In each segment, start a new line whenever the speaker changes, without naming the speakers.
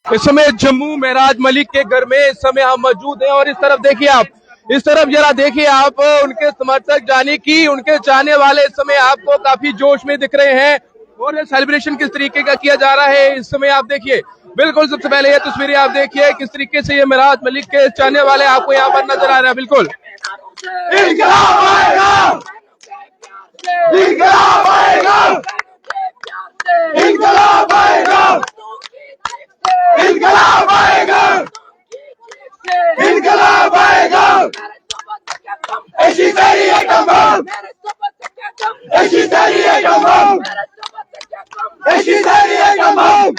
इस समय जम्मू महराज मलिक के घर में इस समय हम मौजूद हैं और इस तरफ देखिए आप, इस तरफ जरा देखिए आप, उनके समर्थक जाने की उनके चाहने वाले इस समय आपको काफी जोश में दिख रहे हैं और ये सेलिब्रेशन किस तरीके का किया जा रहा है इस समय आप देखिए। बिल्कुल सबसे पहले ये तस्वीरें आप देखिए किस तरीके से ये महराज मलिक के चाहने वाले आपको यहाँ पर नजर आ रहे हैं। बिल्कुल
इंकलाब आएगा, इंकलाब आएगा, इंकलाब आएगा, इंकलाब आएगा, इंकलाब आएगा। ऐसी तेरी एकम बम, ऐसी तेरी एकम बम, ऐसी तेरी एकम बम।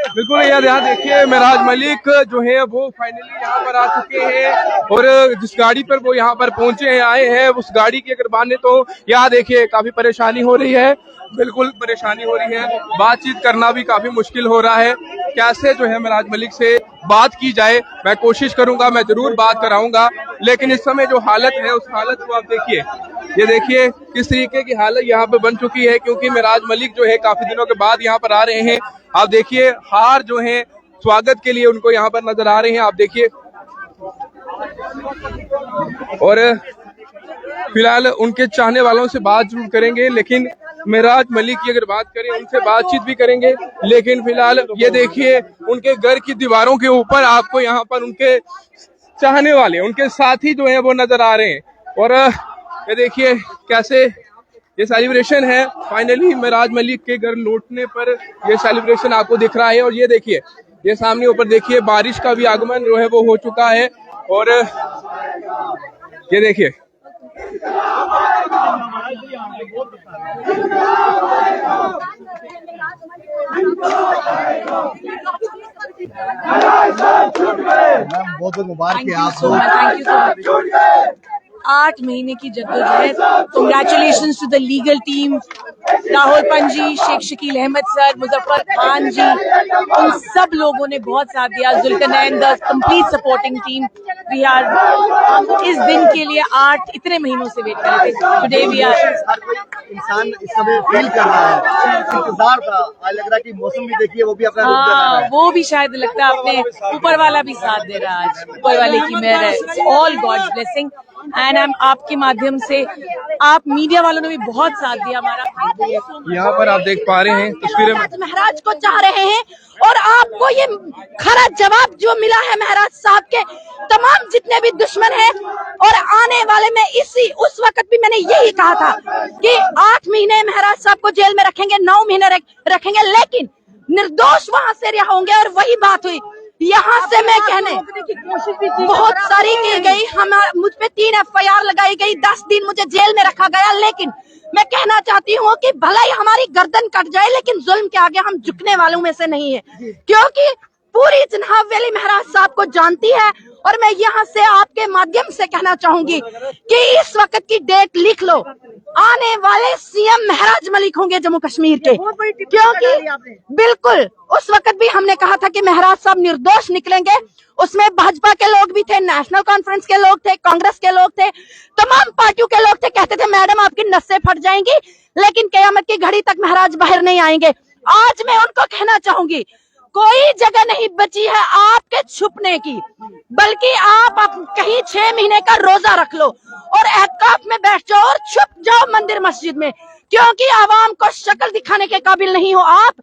बिल्कुल यार, यहाँ देखिए महराज मलिक जो है वो फाइनली यहाँ पर आ चुके हैं और जिस गाड़ी पर वो यहाँ पर पहुंचे हैं, आए हैं, उस गाड़ी की अगर माने तो यहाँ देखिए काफी परेशानी हो रही है। बिल्कुल परेशानी हो रही है, बातचीत करना भी काफी मुश्किल हो रहा है। कैसे जो है महराज मलिक से बात की जाए, मैं कोशिश करूंगा, मैं जरूर बात कराऊंगा, लेकिन इस समय जो हालत है उस हालत को आप देखिए। ये देखिए किस तरीके की हालत यहाँ पे बन चुकी है, क्योंकि महराज मलिक जो है काफी दिनों के बाद यहाँ पर आ रहे हैं। आप देखिए हार जो है स्वागत के लिए उनको यहाँ पर नजर आ रहे हैं, आप देखिए। और फिलहाल उनके चाहने वालों से बात जरूर करेंगे, लेकिन महराज मलिक की अगर बात करें उनसे बातचीत भी करेंगे, लेकिन फिलहाल ये देखिए उनके घर की दीवारों के ऊपर आपको यहाँ पर उनके चाहने वाले, उनके साथी जो है वो नजर आ रहे हैं। और ये देखिए कैसे ये सेलिब्रेशन है, फाइनली महराज मलिक के घर लौटने पर ये सेलिब्रेशन आपको दिख रहा है। और ये देखिए ये सामने ऊपर देखिए बारिश का भी आगमन जो है वो हो चुका है। और ये देखिए
बहुत बहुत मुबारक है आपको।
8 महीने की जद्दोजहद। Congratulations to the legal team, Rahul Panji, Sheikh Shakeel Ahmed sir, Muzaffar Khan ji, उन सब लोगों ने बहुत साथ दिया। Zulqarnain, the complete supporting team. We are इस दिन के लिए 8 इतने महीनों से वेट कर रहे थे। Today we are.
इंसान इस समय फील कर रहा है, इंतजार था। आज लग रहा है कि मौसम भी देखिए वो भी अपना रूप दे रहा है।
वो भी शायद लगता है अपने ऊपर वाला भी साथ दे रहा है। आज ऊपर वाले की मेहर है, ऑल गॉड्स ब्लेसिंग। एंड आपके माध्यम से आप मीडिया वालों ने भी बहुत साथ दिया हमारा।
यहाँ पर आप देख पा रहे हैं तस्वीरें में
महराज को चाह रहे हैं और आपको ये खरा जवाब जो मिला है महराज साहब के तमाम जितने भी दुश्मन हैं। और आने वाले में उस वक्त भी मैंने यही कहा था कि 8 महीने महराज साहब को जेल में रखेंगे, 9 महीने रखेंगे, लेकिन निर्दोष वहां से रिहा होंगे। और वही बात हुई। यहाँ से मैं कहने की कोशिश भी बहुत सारी की गई, मुझ पे 3 FIR लगाई गई, 10 दिन मुझे जेल में रखा गया, लेकिन मैं कहना चाहती हूँ कि भला ही हमारी गर्दन कट जाए, लेकिन जुल्म के आगे हम झुकने वालों में से नहीं है, क्योंकि पूरी जनाब वली महराज साहब को जानती है। और मैं यहाँ से आपके माध्यम से कहना चाहूंगी कि इस वक्त की डेट लिख लो, आने वाले CM महराज मलिक होंगे जम्मू कश्मीर के, क्योंकि बिल्कुल उस वक्त भी हमने कहा था कि महराज साहब निर्दोष निकलेंगे। उसमें भाजपा के लोग भी थे, नेशनल कॉन्फ्रेंस के लोग थे, कांग्रेस के लोग थे, तमाम पार्टियों के लोग थे। कहते थे मैडम आपकी नसें फट जाएंगी, लेकिन कयामत की घड़ी तक महराज बाहर नहीं आएंगे। आज मैं उनको कहना चाहूंगी कोई जगह नहीं बची है आपके छुपने की, बल्कि आप कहीं 6 महीने का रोजा रख लो और एहतिकाफ में बैठ जाओ और छुप जाओ मंदिर मस्जिद में, क्योंकि आवाम को शक्ल दिखाने के काबिल नहीं हो आप।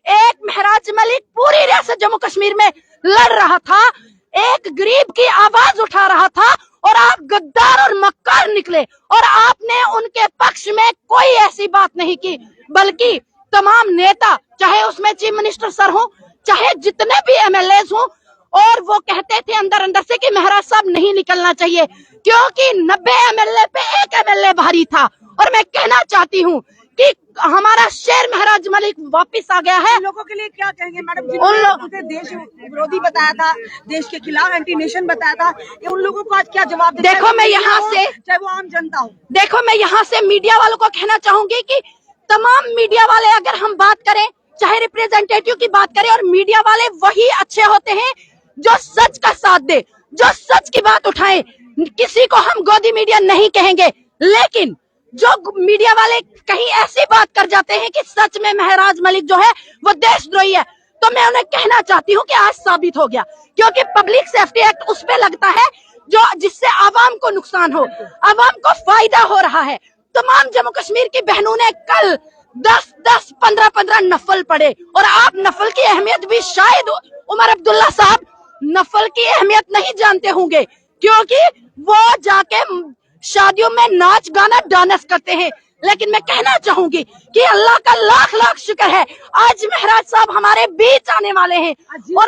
एक महराज मलिक पूरी रियासत जम्मू कश्मीर में लड़ रहा था, एक गरीब की आवाज उठा रहा था, और आप गद्दार और मक्कार निकले और आपने उनके पक्ष में कोई ऐसी बात नहीं की, बल्कि तमाम नेता, चाहे उसमें चीफ मिनिस्टर सर हो, चाहे जितने भी MLAs हों, और वो कहते थे अंदर अंदर से कि महराज साहब नहीं निकलना चाहिए, क्योंकि 90 MLA पे 1 MLA भारी था। और मैं कहना चाहती हूँ कि हमारा शेर महराज मलिक वापस आ गया है।
लोगों के लिए क्या कहेंगे मैडम, उन लोगों को देश विरोधी बताया था, देश के खिलाफ एंटी नेशन बताया था, उन लोगों को आज क्या जवाब दें?
देखो मैं यहाँ से,
चाहे वो आम जनता हो,
देखो मैं यहाँ से मीडिया वालों को कहना चाहूंगी कि तमाम मीडिया वाले, अगर हम बात करें, चाहे रिप्रेजेंटेटिव की बात करें, और मीडिया वाले वही अच्छे होते हैं जो सच का साथ दे, जो सच की बात उठाए। किसी को हम गोदी मीडिया नहीं कहेंगे, लेकिन जो मीडिया वाले कहीं ऐसी बात कर जाते हैं कि सच में महराज मलिक जो है वो देशद्रोही है, तो मैं उन्हें कहना चाहती हूँ कि आज साबित हो गया, क्योंकि पब्लिक सेफ्टी एक्ट उस पे लगता है जो जिससे आवाम को नुकसान हो, आवाम को फायदा हो रहा है। तमाम जम्मू कश्मीर की बहनों ने कल 10-10, 15-15 नफल पढ़े, और आप नफल की अहमियत भी शायद उमर अब्दुल्ला साहब नफल की अहमियत नहीं जानते होंगे, क्योंकि वो जाके शादियों में नाच गाना डांस करते हैं। लेकिन मैं कहना चाहूंगी कि अल्लाह का लाख लाख शुक्र है, आज महराज साहब हमारे बीच आने वाले हैं, और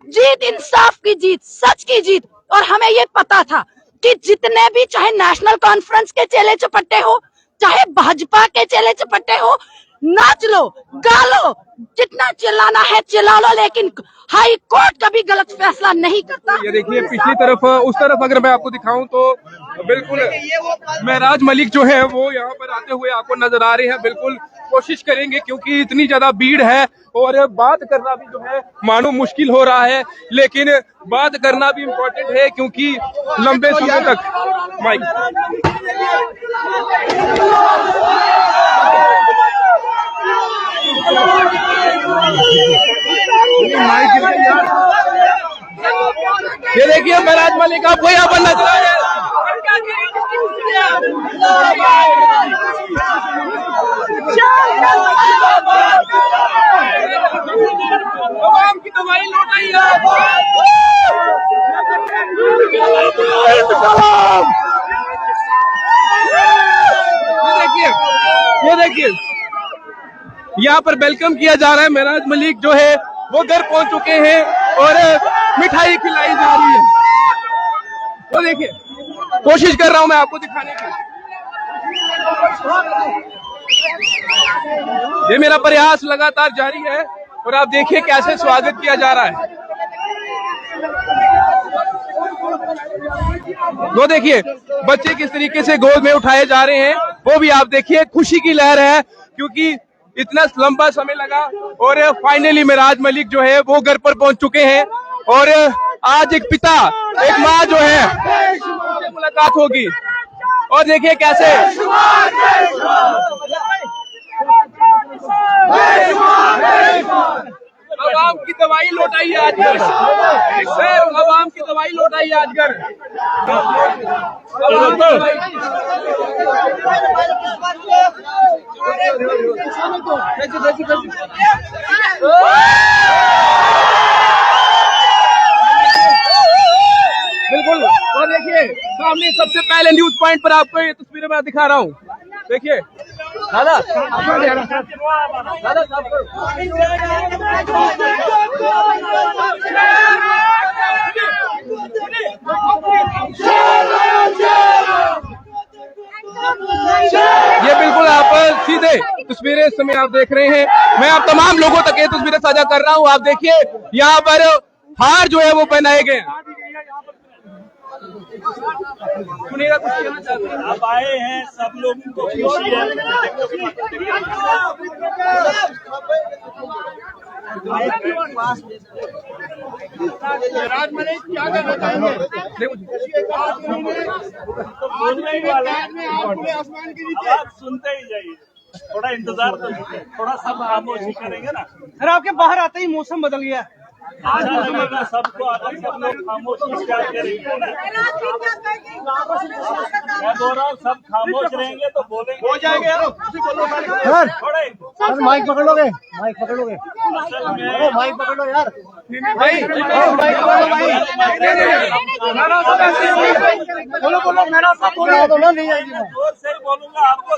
जीत इंसाफ की जीत, सच की जीत। और हमें ये पता था कि जितने भी, चाहे नेशनल कॉन्फ्रेंस के चेले चपट्टे हो, चाहे भाजपा के चेले चपट्टे हो, नाच लो, गा लो, जितना चिल्लाना है चिल्ला लो, लेकिन हाई कोर्ट कभी गलत फैसला नहीं करता।
ये देखिए पिछली तरफ, उस तरफ अगर मैं आपको दिखाऊं तो बिल्कुल महराज मलिक जो है वो यहाँ पर आते हुए आपको नजर आ रहे हैं। बिल्कुल कोशिश करेंगे, क्योंकि इतनी ज्यादा भीड़ है और बात करना भी जो है मानो मुश्किल हो रहा है, लेकिन बात करना भी इम्पोर्टेंट है, क्योंकि लंबे समय तक माइक ये देखिए महराज मलिक आपको यहाँ पर नजर आ रहे हैं। आवाम की दवाई लौटाई ये देखिए यहाँ पर वेलकम किया जा रहा है। महराज मलिक जो है वो घर पहुंच चुके हैं और मिठाई खिलाई जा रही है। वो देखिए, कोशिश कर रहा हूं मैं आपको दिखाने की, ये मेरा प्रयास लगातार जारी है, और आप देखिए कैसे स्वागत किया जा रहा है। वो देखिए बच्चे किस तरीके से गोद में उठाए जा रहे हैं, वो भी आप देखिए, खुशी की लहर है, क्योंकि इतना लंबा समय लगा और फाइनली महराज मलिक जो है वो घर पर पहुंच चुके हैं। और आज एक पिता, एक माँ जो है उनसे मुलाकात होगी, और देखिए कैसे आवाम की दवाई लौटाई आज घर, आवाम की दवाई लौटाई आज घर। बिल्कुल, और देखिए सामने सबसे पहले न्यूज पॉइंट पर आपको ये तस्वीरें मैं दिखा रहा हूँ। देखिए दादा ये बिल्कुल आप सीधे तस्वीरें इस समय आप देख रहे हैं। मैं आप तमाम लोगों तक ये तस्वीरें साझा कर रहा हूँ। आप देखिए यहाँ पर हार जो है वो पहनाए गए हैं। सुनिएगा, कुछ कहना चाहते हैं?
आप आए हैं, सब लोगों को खुशी है।
महराज मलिक क्या कहना चाहेंगे?
बोलने ही वाला है, आप सुनते ही जाइए, थोड़ा इंतजार तो कीजिए, थोड़ा सब खामोशी करेंगे ना।
सर आपके बाहर आते ही मौसम बदल गया,
अच्छा लगेगा सबको, अगर सब लोग खामोशी क्या करेंगे ना। मैं बोल रहा हूँ सब खामोश रहेंगे तो बोलेंगे, हो जाएंगे यार।
सर माइक पकड़ लोगे, माइक पकड़ लोगे, माइक पकड़ लो यार
बोलो बोलो मेरा सब
बोलो ना, नहीं आएगी मैं
जोर से बोलूंगा आपको,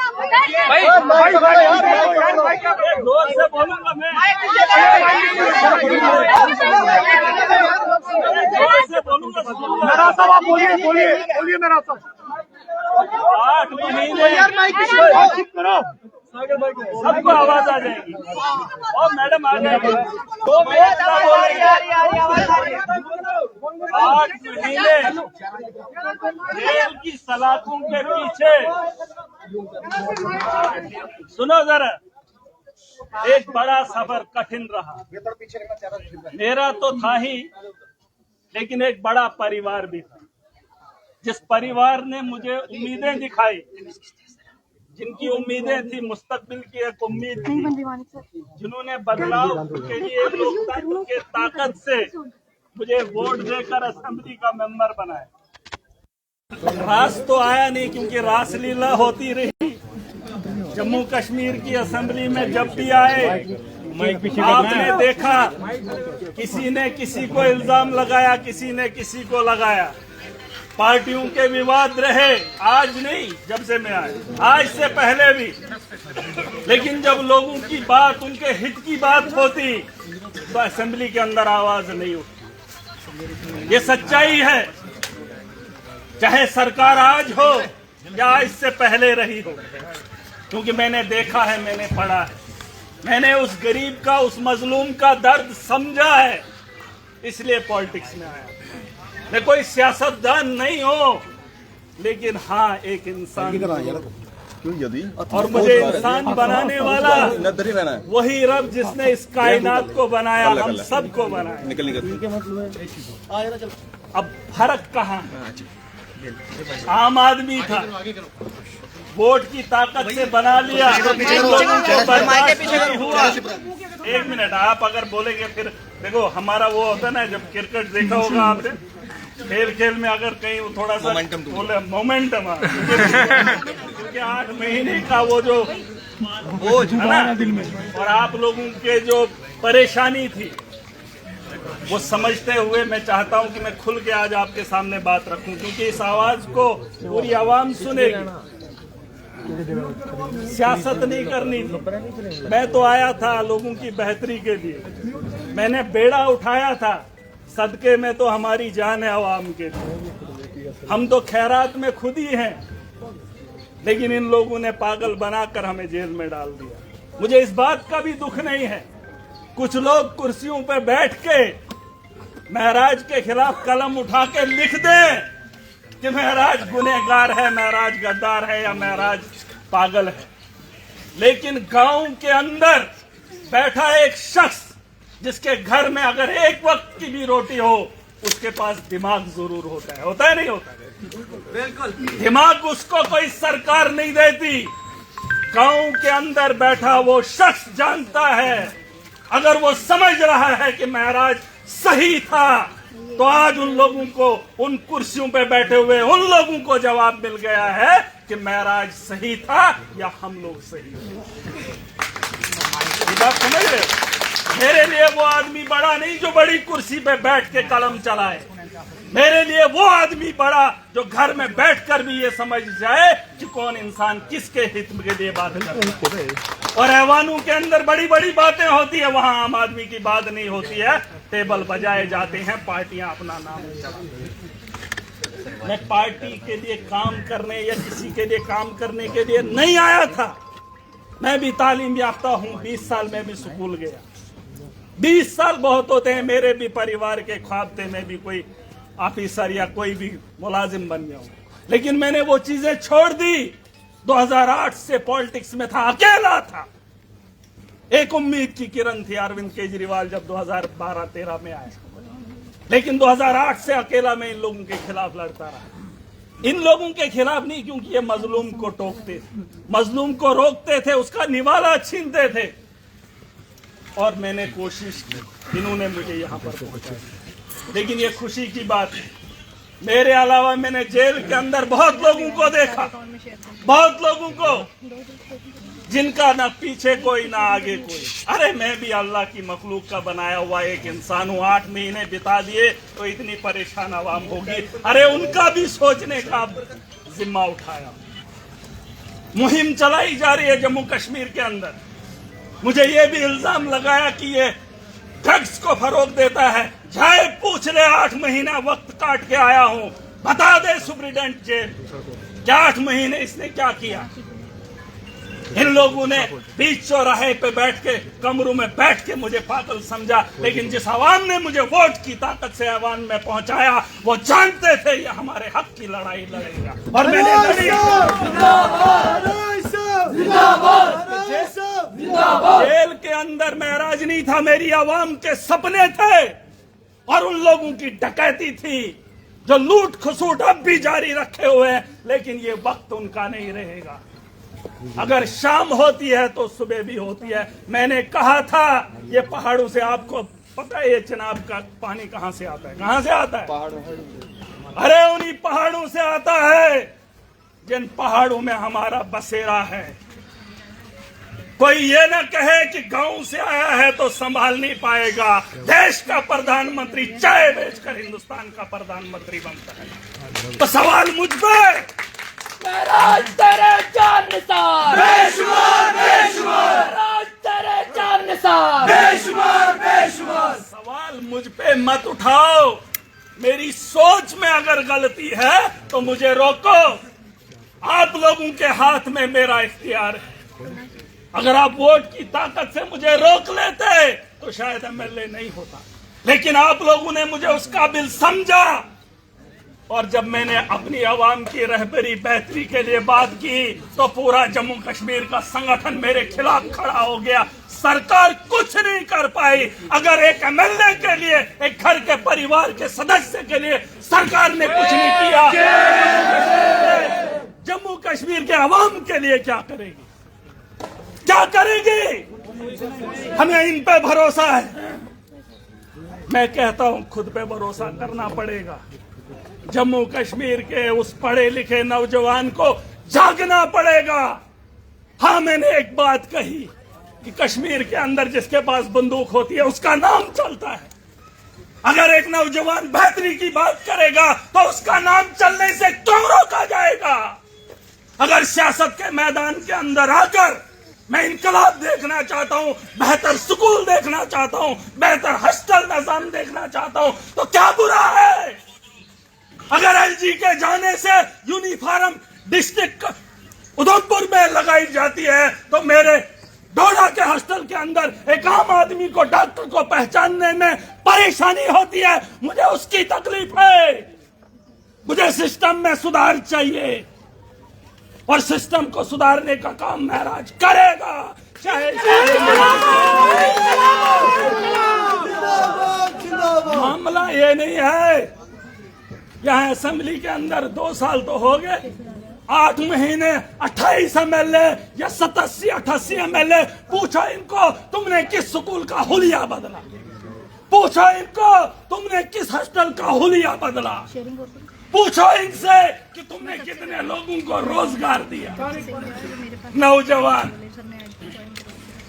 जोर से बोलूंगा मैं, जोर से बोलूंगा।
मेरा सब आप बोलिए बोलिए बोलिए मेरा सब
8 महीने
करो,
सबको आवाज आ जाएगी। और मैडम आ जाएगी, 2 मिनट का बोलेंगे। 8 महीने रेल की सलाखों के पीछे, सुनो जरा, एक बड़ा सफर कठिन रहा। मेरा तो था ही, लेकिन एक बड़ा परिवार भी था, जिस परिवार ने मुझे उम्मीदें दिखाई, जिनकी उम्मीदें थी, मुस्तकबिल की एक उम्मीद थी, जिन्होंने बदलाव के लिए लोकतंत्र के ताकत से मुझे वोट देकर असेंबली का मेंबर बनाया। रास तो आया नहीं, क्योंकि रासलीला होती रही। जम्मू कश्मीर की असेंबली में जब भी आए आपने देखा, किसी ने किसी को इल्जाम लगाया, किसी ने किसी को लगाया। पार्टियों के विवाद रहे, आज नहीं, जब से मैं आया, आज से पहले भी। लेकिन जब लोगों की बात, उनके हित की बात होती, तो असेंबली के अंदर आवाज नहीं उठती। ये सच्चाई है, चाहे सरकार आज हो या इससे पहले रही हो, क्योंकि मैंने देखा है, मैंने पढ़ा है, मैंने उस गरीब का, उस मजलूम का दर्द समझा है, इसलिए पॉलिटिक्स में आया। मैं कोई सियासतदान नहीं हूं, लेकिन हाँ एक इंसान, और मुझे इंसान बनाने वाला वही रब जिसने इस कायनात को बनाया, हम सबको बनाया। अब फर्क कहाँ है? आम आदमी था, वोट की ताकत से बना लिया, लोगों को बर्दाश्त नहीं हुआ। एक मिनट, आप अगर बोलेंगे फिर देखो, हमारा वो होता है ना, जब क्रिकेट देखा होगा आपने, खेल में अगर कहीं वो थोड़ा सा बोले मोमेंटम, क्योंकि 8 महीने का वो जो बोझ है ना, और आप लोगों के जो परेशानी थी, वो समझते हुए मैं चाहता हूं कि मैं खुल के आज आपके सामने बात रखूं, क्योंकि इस आवाज को पूरी आवाम सुनेगी। सियासत नहीं करनी थी, मैं तो आया था लोगों की बेहतरी के लिए, मैंने बेड़ा उठाया था, सदके में तो हमारी जान है आवाम के लिए। हम तो खैरात में खुद ही हैं, लेकिन इन लोगों ने पागल बनाकर हमें जेल में डाल दिया। मुझे इस बात का भी दुख नहीं है, कुछ लोग कुर्सियों पर बैठ के महराज के खिलाफ कलम उठा के लिख दें कि महराज गुनहगार है, महराज गद्दार है, या महराज पागल है। लेकिन गांव के अंदर बैठा एक शख्स, जिसके घर में अगर एक वक्त की भी रोटी हो, उसके पास दिमाग जरूर होता है नहीं होता? बिल्कुल, दिमाग उसको कोई सरकार नहीं देती। गांव के अंदर बैठा वो शख्स जानता है, अगर वो समझ रहा है कि महराज सही था, तो आज उन लोगों को, उन कुर्सियों पे बैठे हुए उन लोगों को जवाब मिल गया है कि महराज सही था या हम लोग सही थे। ये बात समझ रहे हो? मेरे लिए वो आदमी बड़ा नहीं जो बड़ी कुर्सी पे बैठ के कलम चलाए, मेरे लिए वो आदमी बड़ा जो घर में बैठकर भी ये समझ जाए कि कौन इंसान किसके हित के लिए बात करता है। और ऐवानों के अंदर बड़ी बड़ी बातें होती है, वहां आम आदमी की बात नहीं होती है, टेबल बजाए जाते हैं, पार्टियां अपना नाम चलाती हैं। मैं पार्टी के लिए काम करने या किसी के लिए काम करने के लिए नहीं आया था। मैं भी तालीम याफ्ता हूं, 20 साल में भी स्कूल गया। 20 साल बहुत होते हैं, मेरे भी परिवार के ख्वाब थे मैं भी कोई ऑफिसर या कोई भी मुलाजिम बन जाऊं, लेकिन मैंने वो चीजें छोड़ दी। 2008 से पॉलिटिक्स में था, अकेला था। एक उम्मीद की किरण थी, अरविंद केजरीवाल जब 2012-13 में आए, लेकिन 2008 से अकेला मैं इन लोगों के खिलाफ लड़ता रहा। इन लोगों के खिलाफ नहीं, क्योंकि ये मजलूम को टोकते थे, मजलूम को रोकते थे, उसका निवाला छीनते थे, और मैंने कोशिश की, इन्होंने मुझे यहां पर पहुंचाया। लेकिन ये खुशी की बात है, मेरे अलावा मैंने जेल के अंदर बहुत लोगों को देखा, बहुत लोगों को, जिनका ना पीछे कोई ना आगे कोई। अरे मैं भी अल्लाह की मखलूक का बनाया हुआ एक इंसान हूँ, 8 महीने बिता दिए तो इतनी परेशान आवाम होगी। अरे उनका भी सोचने का जिम्मा उठाया। मुहिम चलाई जा रही है जम्मू कश्मीर के अंदर। मुझे ये भी इल्जाम लगाया कि ये ड्रग्स को फरोग देता है। जाए पूछ ले, 8 महीना वक्त काट के आया हूं, बता दे सुप्रीडेंट जेल, क्या 8 महीने इसने क्या किया? इन लोगों ने बीच चौराहे पे बैठ के, कमरों में बैठ के मुझे पागल समझा, लेकिन जिस आवाम ने मुझे वोट की ताकत से आवाम में पहुंचाया, वो जानते थे ये हमारे हक की लड़ाई लड़ेगा, और मैंने लड़ी। जेल के अंदर महराज नहीं था, मेरी आवाम के सपने थे, और उन लोगों की डकैती थी जो लूट खसूट अब भी जारी रखे हुए हैं, लेकिन ये वक्त उनका नहीं रहेगा। अगर शाम होती है तो सुबह भी होती है। मैंने कहा था ये पहाड़ों से, आपको पता है ये चिनाब का पानी कहां से आता है? कहां से आता है? अरे उन्हीं पहाड़ों से आता है जिन पहाड़ों में हमारा बसेरा है। कोई ये ना कहे कि गांव से आया है तो संभाल नहीं पाएगा। देश का प्रधानमंत्री चाय बेचकर हिंदुस्तान का प्रधानमंत्री बनता है। तो सवाल मुझ पे,
राज तेरे चार निसार, बेशुमार बेशुमार, राज तेरे चार निसार, बेशुमार बेशुमार।
सवाल मुझ पे मत उठाओ। मेरी सोच में अगर गलती है तो मुझे रोको। आप लोगों के हाथ में मेरा इख्तियार है। अगर आप वोट की ताकत से मुझे रोक लेते तो शायद एमएलए नहीं होता, लेकिन आप लोगों ने मुझे उस काबिल समझा। और जब मैंने अपनी आवाम की रहबरी बेहतरी के लिए बात की तो पूरा जम्मू कश्मीर का संगठन मेरे खिलाफ खड़ा हो गया। सरकार कुछ नहीं कर पाई। अगर एक एमएलए के लिए, एक घर के परिवार के सदस्य के लिए सरकार ने कुछ नहीं किया, जम्मू कश्मीर के आवाम के लिए क्या करेगी? क्या करेगी? हमें इन पे भरोसा है। मैं कहता हूं खुद पे भरोसा करना पड़ेगा। जम्मू कश्मीर के उस पढ़े लिखे नौजवान को जागना पड़ेगा। हाँ, मैंने एक बात कही कि कश्मीर के अंदर जिसके पास बंदूक होती है उसका नाम चलता है। अगर एक नौजवान बेहतरी की बात करेगा तो उसका नाम चलने से क्यों रोका जाएगा? अगर सियासत के मैदान के अंदर आकर मैं इनकलाब देखना चाहता हूं, बेहतर स्कूल देखना चाहता हूं, बेहतर हॉस्टल निजाम देखना चाहता हूं, तो क्या बुरा है? अगर एलजी के जाने से यूनिफॉर्म डिस्ट्रिक्ट उधमपुर में लगाई जाती है तो मेरे डोडा के हॉस्टल के अंदर एक आम आदमी को, डॉक्टर को पहचानने में परेशानी होती है। मुझे उसकी तकलीफ है। मुझे सिस्टम में सुधार चाहिए और सिस्टम को सुधारने का काम महराज करेगा। चाहे मामला ये नहीं है। यहाँ असेंबली के अंदर 2 साल तो हो गए, 8 महीने 28 एमएलए या 87-88 एमएलए। पूछा इनको तुमने किस स्कूल का हुलिया बदला? पूछा इनको तुमने किस हॉस्टल का हुलिया बदला? पूछो इनसे कि तुमने कितने लोगों को रोजगार दिया? नौजवान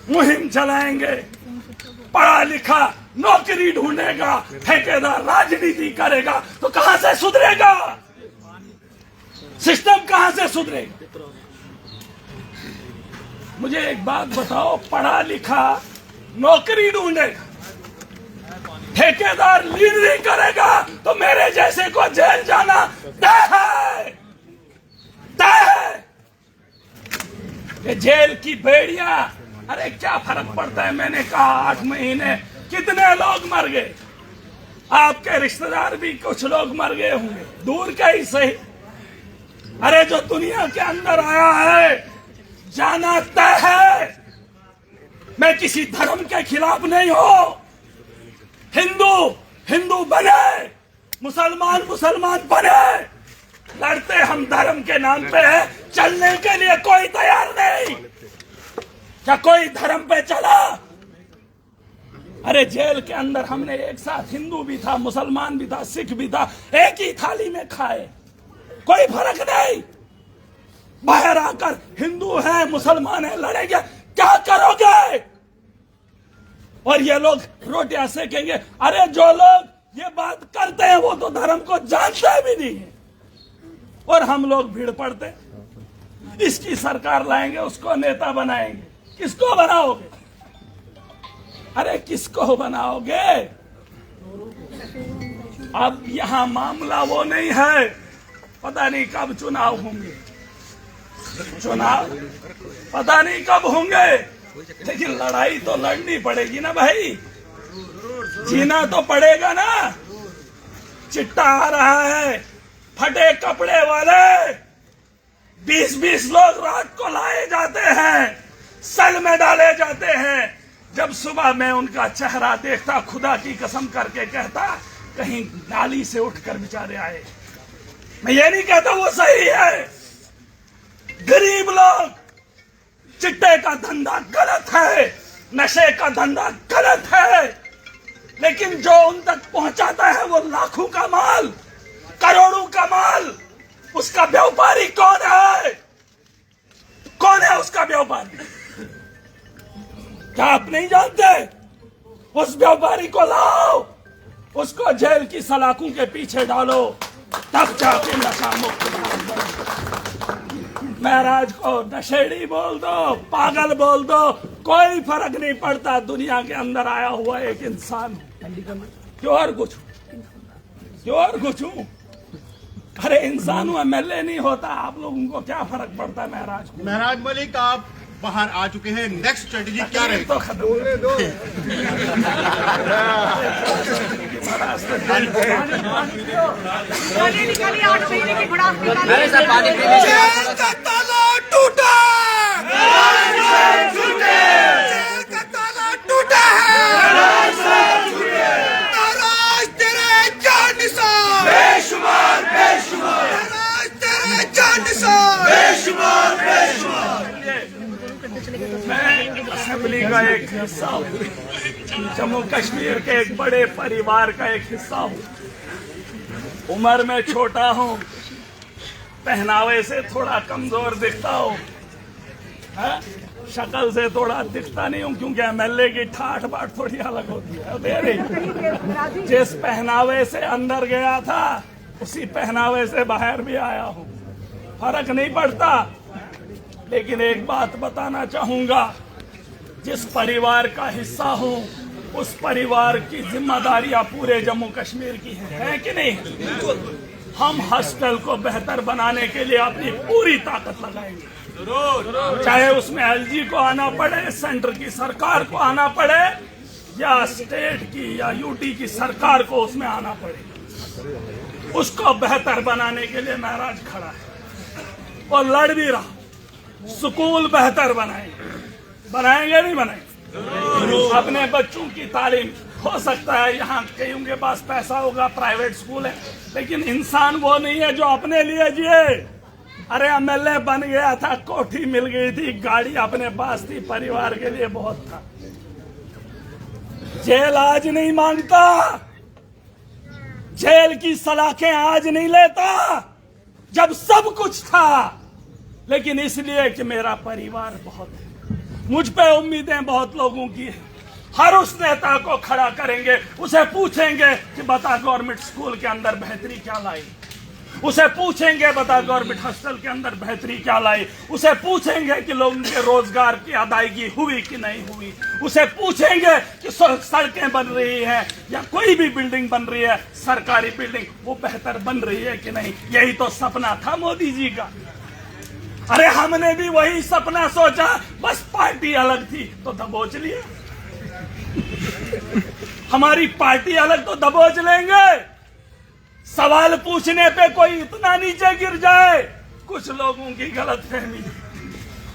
मुहिम चलाएंगे, पढ़ा लिखा नौकरी ढूंढेगा, ठेकेदार राजनीति करेगा तो कहां से सुधरेगा? सिस्टम कहां से सुधरेगा? मुझे एक बात बताओ, पढ़ा लिखा नौकरी ढूंढेगा, ठेकेदार लीडरी करेगा तो मेरे जैसे को जेल जाना तय है। तय है। ये जेल की बेड़ियां, अरे क्या फर्क पड़ता है? मैंने कहा 8 महीने कितने लोग मर गए। आपके रिश्तेदार भी कुछ लोग मर गए होंगे, दूर का ही सही। अरे जो दुनिया के अंदर आया है जाना तय है। मैं किसी धर्म के खिलाफ नहीं हूं। हिंदू हिंदू बने, मुसलमान मुसलमान बने, लड़ते हम धर्म के नाम पे है। चलने के लिए कोई तैयार नहीं। क्या कोई धर्म पे चला? अरे जेल के अंदर हमने एक साथ हिंदू भी था, मुसलमान भी था, सिख भी था, एक ही थाली में खाए, कोई फर्क नहीं। बाहर आकर हिंदू है मुसलमान है लड़ेंगे, क्या करोगे? और ये लोग रोटियां सेकेंगे। अरे जो लोग ये बात करते हैं वो तो धर्म को जानते भी नहीं है, और हम लोग भीड़ पड़ते। इसकी सरकार लाएंगे, उसको नेता बनाएंगे। किसको बनाओगे? अरे किसको बनाओगे? अब यहां मामला वो नहीं है। पता नहीं कब चुनाव होंगे, चुनाव पता नहीं कब होंगे, लेकिन लड़ाई तो लड़नी पड़ेगी ना भाई। जीना तो पड़ेगा ना। चिट्टा आ रहा है, फटे कपड़े वाले 20-20 लोग रात को लाए जाते हैं, सेल में डाले जाते हैं। जब सुबह मैं उनका चेहरा देखता, खुदा की कसम करके कहता कहीं नाली से उठकर बेचारे आए। मैं ये नहीं कहता वो सही है। गरीब लोग चिट्टे का धंधा गलत है, नशे का धंधा गलत है, लेकिन जो उन तक पहुंचाता है वो लाखों का माल, करोड़ों का माल, उसका व्यापारी कौन है? कौन है उसका व्यापारी? क्या आप नहीं जानते? उस व्यापारी को लाओ, उसको जेल की सलाखों के पीछे डालो, तब जाके नशा मुक्त भारत बने। महराज को नशेड़ी बोल दो, पागल बोल दो, कोई फर्क नहीं पड़ता। दुनिया के अंदर आया हुआ एक इंसान हूं, क्यों और कुछ हूं? अरे इंसान हूं, MLA नहीं होता। आप लोगों को क्या फर्क पड़ता है महराज को?
महराज मलिक आप बाहर आ चुके हैं, नेक्स्ट स्ट्रेटेजी क्या रहेगी?
तो खत्म
जेल का ताला टूटा, जेल का ताला टूटा है, नाराज तेरे जान निसार, बेशुमार बेशुमार, नाराज तेरे जान निसार, बेशुमार बेशुमार।
मैं असेंबली का एक हिस्सा हूँ, जम्मू कश्मीर के एक बड़े परिवार का एक हिस्सा हूँ। उम्र में छोटा हूँ, पहनावे से थोड़ा कमजोर दिखता हूँ, शक्ल से थोड़ा दिखता नहीं हूँ, क्योंकि MLA की ठाठ बाट थोड़ी अलग होती है मेरी। जिस पहनावे से अंदर गया था उसी पहनावे से बाहर भी आया हूँ, फर्क नहीं पड़ता। लेकिन एक बात बताना चाहूंगा, जिस परिवार का हिस्सा हूं उस परिवार की जिम्मेदारियां पूरे जम्मू कश्मीर की है कि नहीं? हम हॉस्टल को बेहतर बनाने के लिए अपनी पूरी ताकत लगाएंगे, चाहे उसमें LG को आना पड़े, सेंटर की सरकार को आना पड़े, या स्टेट की या UT की सरकार को उसमें आना पड़े। उसको बेहतर बनाने के लिए महराज खड़ा है और लड़ भी रहा। स्कूल बेहतर बनाएंगे नहीं बनाएंगे? अपने बच्चों की तालीम, हो सकता है यहाँ कईयों के पास पैसा होगा, प्राइवेट स्कूल है, लेकिन इंसान वो नहीं है जो अपने लिए जिए। अरे MLA बन गया था, कोठी मिल गई थी, गाड़ी अपने पास थी, परिवार के लिए बहुत था। जेल आज नहीं मांगता, जेल की सलाखें आज नहीं लेता, जब सब कुछ था, लेकिन इसलिए कि मेरा परिवार बहुत है, मुझ पे उम्मीदें बहुत लोगों की है। हर उस नेता को खड़ा करेंगे, उसे पूछेंगे कि बता गवर्नमेंट स्कूल के अंदर बेहतरी क्या लाई, उसे पूछेंगे बता गवर्नमेंट हॉस्टल के अंदर बेहतरी क्या लाई, उसे पूछेंगे कि लोगों के रोजगार की अदायगी हुई कि नहीं हुई, उसे पूछेंगे कि सड़कें बन रही हैं या कोई भी बिल्डिंग बन रही है, सरकारी बिल्डिंग, वो बेहतर बन रही है कि नहीं। यही तो सपना था मोदी जी का। अरे हमने भी वही सपना सोचा, बस पार्टी अलग थी तो दबोच लिया। हमारी पार्टी अलग तो दबोच लेंगे। सवाल पूछने पे कोई इतना नीचे गिर जाए, कुछ लोगों की गलतफहमी,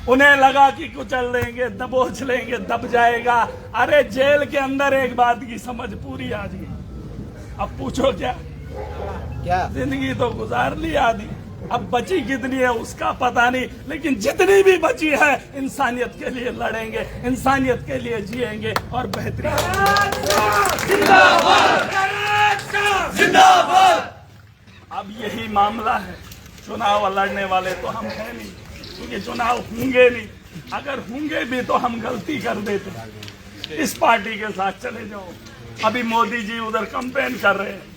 उन्हें लगा कि कुचल लेंगे, दबोच लेंगे, दब जाएगा। अरे जेल के अंदर एक बात की समझ पूरी आ गई। अब पूछो क्या जिंदगी तो गुजार ली आधी, अब बची कितनी है उसका पता नहीं, लेकिन जितनी भी बची है इंसानियत के लिए लड़ेंगे, इंसानियत के लिए जिएंगे और बेहतरीन। अब यही मामला है। चुनाव लड़ने वाले तो हम हैं नहीं, क्योंकि चुनाव होंगे नहीं। अगर होंगे भी तो हम गलती कर देते। इस पार्टी के साथ चले जाओ। अभी मोदी जी उधर कैंपेन कर रहे हैं,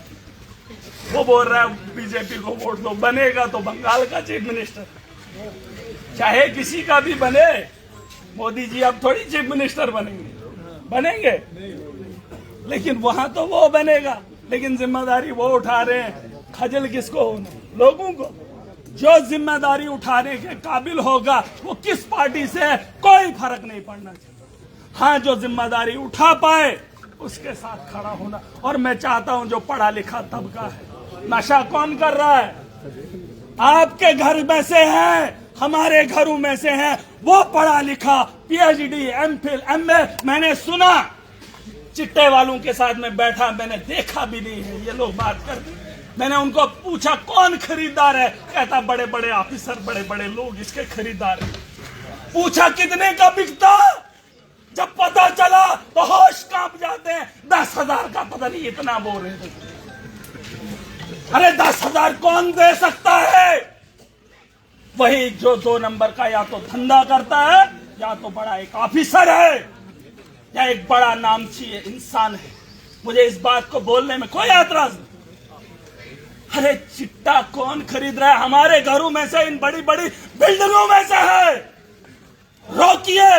वो बोल रहा है बीजेपी को वोट दो, बनेगा तो बंगाल का चीफ मिनिस्टर, चाहे किसी का भी बने। मोदी जी अब थोड़ी चीफ मिनिस्टर बनेंगे, लेकिन वहां तो वो बनेगा। लेकिन जिम्मेदारी वो उठा रहे हैं, खजल किसको होना? लोगों को। जो जिम्मेदारी उठाने के काबिल होगा वो किस पार्टी से है कोई फर्क नहीं पड़ना चाहिए। हाँ, जो जिम्मेदारी उठा पाए उसके साथ खड़ा होना। और मैं चाहता हूं जो पढ़ा लिखा तबका है, नशा कौन कर रहा है? आपके घर में से है, हमारे घरों में से है, वो पढ़ा लिखा PhD MPhil MA। मैंने सुना चिट्टे वालों के साथ में बैठा, मैंने देखा भी नहीं है, ये लोग बात करते। मैंने उनको पूछा कौन खरीदार है, कहता बड़े बड़े ऑफिसर, बड़े बड़े लोग इसके खरीदार हैं। पूछा कितने का बिकता, जब पता चला तो होश कांप जाते हैं। 10,000 का पता नहीं इतना बोल रहे थे। अरे 10,000 कौन दे सकता है? वही जो 2 नंबर का या तो धंधा करता है या तो बड़ा एक ऑफिसर है या एक बड़ा नामची इंसान है। मुझे इस बात को बोलने में कोई एतराज नहीं। अरे चिट्टा कौन खरीद रहा है? हमारे घरों में से, इन बड़ी बड़ी बिल्डिंगों में से है। रोकिए,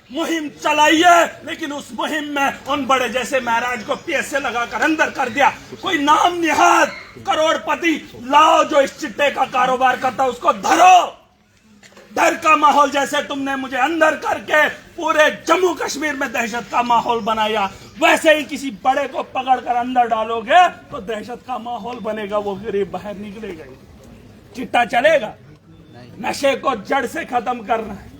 मुहिम चलाइए, लेकिन उस मुहिम में उन बड़े जैसे महाराज को पैसे लगाकर अंदर कर दिया। कोई नाम निहाद करोड़पति लाओ जो इस चिट्टे का कारोबार करता, उसको धरो। डर का माहौल जैसे तुमने मुझे अंदर करके पूरे जम्मू कश्मीर में दहशत का माहौल बनाया, वैसे ही किसी बड़े को पकड़कर अंदर डालोगे तो दहशत का माहौल बनेगा। वो गरीब बाहर निकलेगा, चिट्टा चलेगा। नशे को जड़ से खत्म करना है,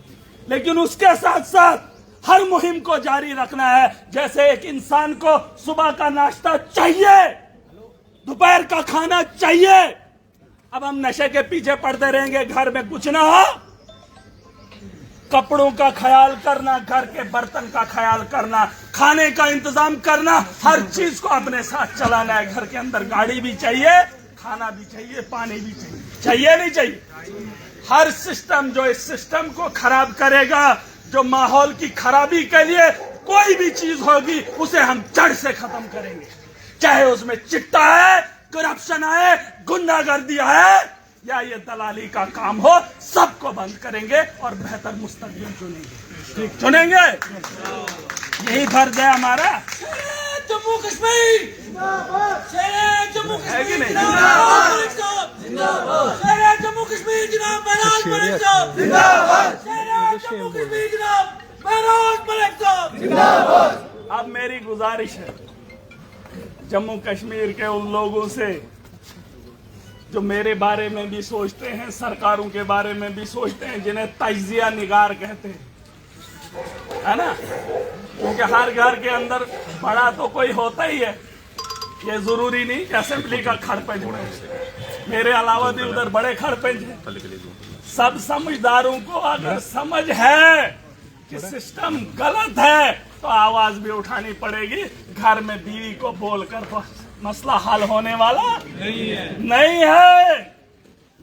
लेकिन उसके साथ साथ हर मुहिम को जारी रखना है। जैसे एक इंसान को सुबह का नाश्ता चाहिए, दोपहर का खाना चाहिए। अब हम नशे के पीछे पड़ते रहेंगे, घर में कुछ ना हो। कपड़ों का ख्याल करना, घर के बर्तन का ख्याल करना, खाने का इंतजाम करना, हर चीज को अपने साथ चलाना है। घर के अंदर गाड़ी भी चाहिए, खाना भी चाहिए, पानी भी चाहिए। चाहिए नहीं चाहिए? हर सिस्टम जो इस सिस्टम को खराब करेगा, जो माहौल की खराबी के लिए कोई भी चीज होगी, उसे हम जड़ से खत्म करेंगे। चाहे उसमें चिट्टा है, करप्शन है, गुंडागर्दी है या ये दलाली का काम हो, सबको बंद करेंगे और बेहतर मुस्तकबिल चुनेंगे। ठीक चुनेंगे, यही फर्ज है हमारा। जम्मू कश्मीर जम्मू है कि नहीं? जम्मू कश्मीर जनाब महराज मलिक साहब जिंदाबाद। जम्मू कश्मीर जनाब महराज मलिक साहब जिंदाबाद। अब मेरी गुजारिश है जम्मू कश्मीर के उन लोगों से जो मेरे बारे में भी सोचते हैं, सरकारों के बारे में भी सोचते हैं, जिन्हें तजिया निगार कहते हैं, है ना? क्योंकि हर घर के अंदर बड़ा तो कोई होता ही है। ये जरूरी नहीं कि असेंबली का खड़पंच हो, मेरे अलावा भी उधर बड़े खड़पंच हैं। सब समझदारों को अगर समझ है कि सिस्टम गलत है तो आवाज भी उठानी पड़ेगी। घर में बीवी को बोलकर तो मसला हल होने वाला नहीं है।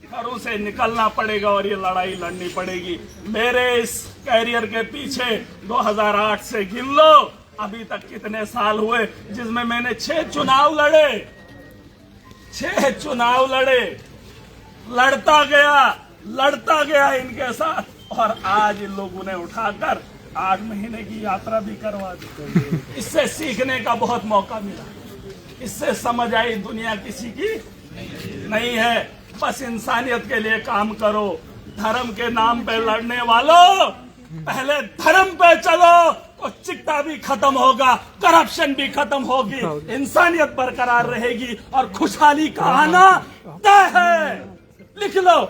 घरों से निकलना पड़ेगा और ये लड़ाई लड़नी पड़ेगी। मेरे इस कैरियर के पीछे 2008 से गिन लो, अभी तक कितने साल हुए जिसमें मैंने 6 चुनाव लड़े, 6 चुनाव लड़े, लड़ता गया इनके साथ, और आज इन लोगों ने उठाकर 8 महीने की यात्रा भी करवा दी। इससे सीखने का बहुत मौका मिला, इससे समझ आई दुनिया किसी की नहीं है। बस इंसानियत के लिए काम करो। धर्म के नाम पे लड़ने वालों, पहले धर्म पे चलो तो चिट्टा भी खत्म होगा, करप्शन भी खत्म होगी, इंसानियत बरकरार रहेगी और खुशहाली का आना तय है। लिख लो,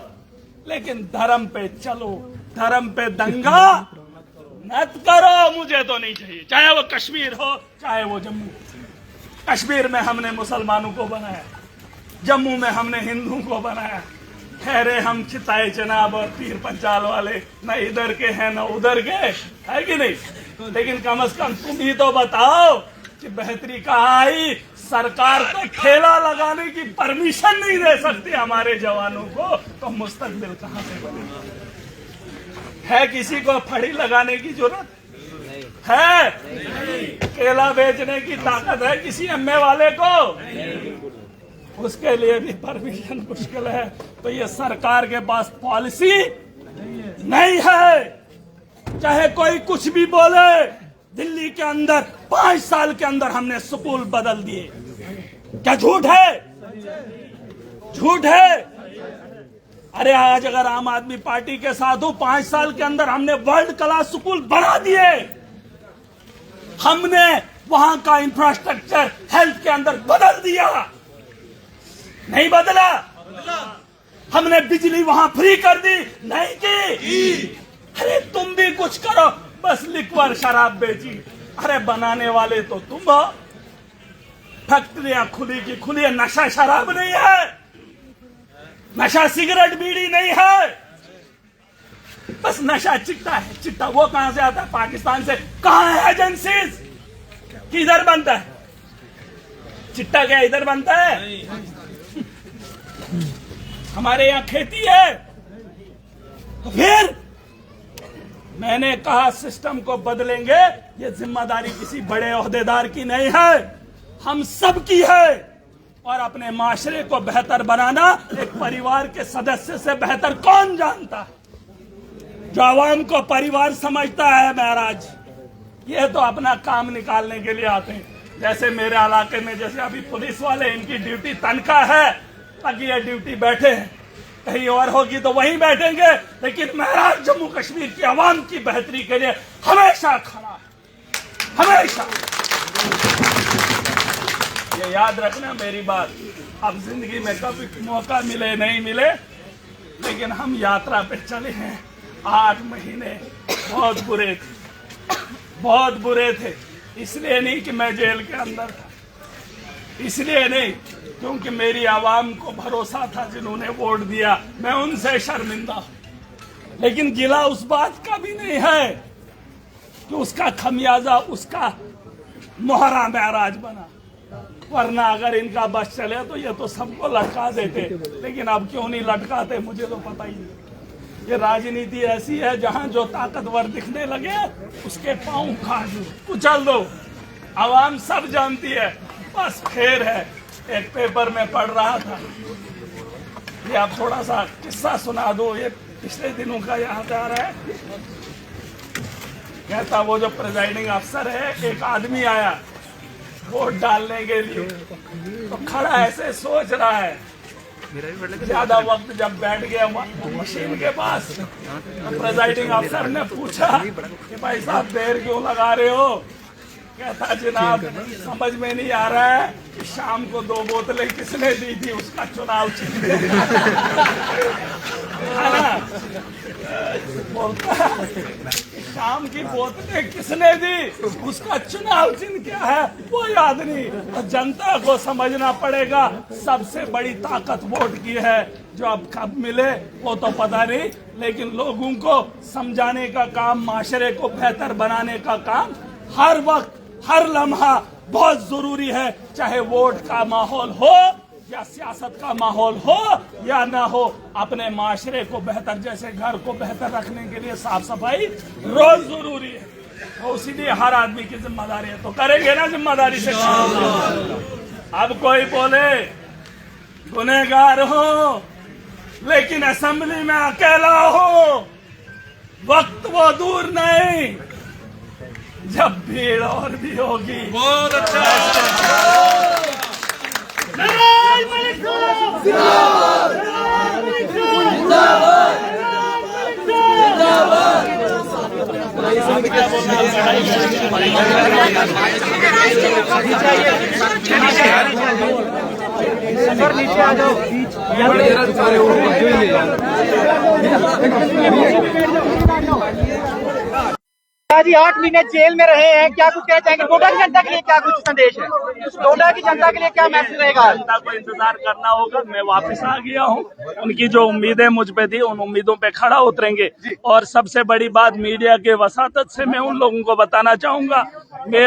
लेकिन धर्म पे चलो, धर्म पे दंगा मत करो। मुझे तो नहीं चाहिए, चाहे वो कश्मीर हो चाहे वो जम्मू। कश्मीर में हमने मुसलमानों को बनाया, जम्मू में हमने हिंदुओं को बनाया। ठहरे हम चिताए जनाब और पीर पंचाल वाले, न इधर के हैं न उधर के, है कि नहीं? लेकिन कम से कम तुम ही तो बताओ कि बेहतरी कहाँ आई। सरकार तो ठेला लगाने की परमिशन नहीं दे सकती हमारे जवानों को, तो मुस्तकबिल कहाँ से बनेगा? है किसी को फड़ी लगाने की जरूरत है? केला बेचने की ताकत है किसी एमए वाले को? उसके लिए भी परमिशन मुश्किल है। तो ये सरकार के पास पॉलिसी नहीं है। चाहे कोई कुछ भी बोले, दिल्ली के अंदर 5 साल के अंदर हमने स्कूल बदल दिए। क्या झूठ है? झूठ है। अरे आज अगर आम आदमी पार्टी के साथ हो, 5 साल के अंदर हमने वर्ल्ड क्लास स्कूल बना दिए। हमने वहां का इंफ्रास्ट्रक्चर हेल्थ के अंदर बदल दिया, नहीं बदला? हमने बिजली वहां फ्री कर दी, नहीं की? अरे तुम भी कुछ करो, बस लिक्वर शराब बेची। अरे बनाने वाले तो तुम हो। फैक्ट्रियां खुली की खुली, नशा शराब नहीं है, नशा सिगरेट बीड़ी नहीं है। बस नशा चिट्टा है, चिट्टा वो कहां से आता है? पाकिस्तान से। कहां है एजेंसीज? किधर बनता है चिट्टा? क्या इधर बनता है? हमारे यहाँ खेती है। तो फिर मैंने कहा सिस्टम को बदलेंगे। ये जिम्मेदारी किसी बड़े ओहदेदार की नहीं है, हम सब की है। और अपने माशरे को बेहतर बनाना एक परिवार के सदस्य से बेहतर कौन जानता है? जो आवाम को परिवार समझता है महराज, ये तो अपना काम निकालने के लिए आते हैं। जैसे मेरे इलाके में जैसे अभी पुलिस वाले, इनकी ड्यूटी तनख्वाह है ताकि ये ड्यूटी बैठे हैं, कहीं और होगी तो वहीं बैठेंगे। लेकिन महराज जम्मू कश्मीर की आवाम की बेहतरी के लिए हमेशा खड़ा है, हमेशा। ये याद रखना मेरी बात। अब जिंदगी में कभी मौका मिले नहीं मिले, लेकिन हम यात्रा पे चले हैं। 8 महीने बहुत बुरे थे, बहुत बुरे थे। इसलिए नहीं कि मैं जेल के अंदर था, इसलिए नहीं क्योंकि मेरी आवाम को भरोसा था, जिन्होंने वोट दिया। मैं उनसे शर्मिंदा हूं, लेकिन गिला उस बात का भी नहीं है कि उसका खमियाजा उसका मोहरा महराज बना। वरना अगर इनका बस चले तो ये तो सबको लटका देते, लेकिन अब क्यों नहीं लटकाते मुझे तो पता ही नहीं। ये राजनीति ऐसी है जहां जो ताकतवर दिखने लगे उसके पांव खाड़ दो, कुचल दो। आवाम सब जानती है, बस फेर है। एक पेपर में पढ़ रहा था, ये आप थोड़ा सा किस्सा सुना दो, ये पिछले दिनों का याद आ रहा है। कहता वो जो प्रिजाइडिंग अफसर है, एक आदमी आया वोट डालने के लिए, तो खड़ा ऐसे सोच रहा है। ज्यादा वक्त जब बैठ गया मशीन के पास, तो प्रिजाइडिंग अफसर ने पूछा कि भाई साहब देर क्यों लगा रहे हो? कहता जनाब समझ में नहीं आ रहा है कि शाम को 2 बोतलें किसने दी थी, उसका चुनाव चिन्ह है ना। बोलता शाम की बोतलें किसने दी, उसका चुनाव चिन्ह क्या है वो याद नहीं। तो जनता को समझना पड़ेगा सबसे बड़ी ताकत वोट की है। जो अब कब मिले वो तो पता नहीं, लेकिन लोगों को समझाने का काम, माशरे को बेहतर बनाने का काम हर वक्त हर लम्हा बहुत जरूरी है। चाहे वोट का माहौल हो या सियासत का माहौल हो या ना हो, अपने माशरे को बेहतर, जैसे घर को बेहतर रखने के लिए साफ सफाई रोज जरूरी है। तो इसीलिए हर आदमी की जिम्मेदारी है, तो करेंगे ना जिम्मेदारी से। अब कोई बोले गुनहगार हो लेकिन असेंबली में अकेला हो, वक्त वो दूर नहीं जब भीड़ और भी होगी। बहुत अच्छा।
नीचे आ जाओ। जी 8 महीने जेल में रहे हैं, क्या कुछ कहना चाहेंगे? डोडा की जनता के लिए क्या कुछ संदेश है? डोडा की जनता के लिए क्या मैसेज रहेगा?
जनता को इंतजार करना होगा। मैं वापस आ गया हूँ, उनकी जो उम्मीदें मुझ पे थी उन उम्मीदों पे खड़ा उतरेंगे। और सबसे बड़ी बात मीडिया के वसातत से मैं उन लोगों को बताना चाहूंगा, मेरा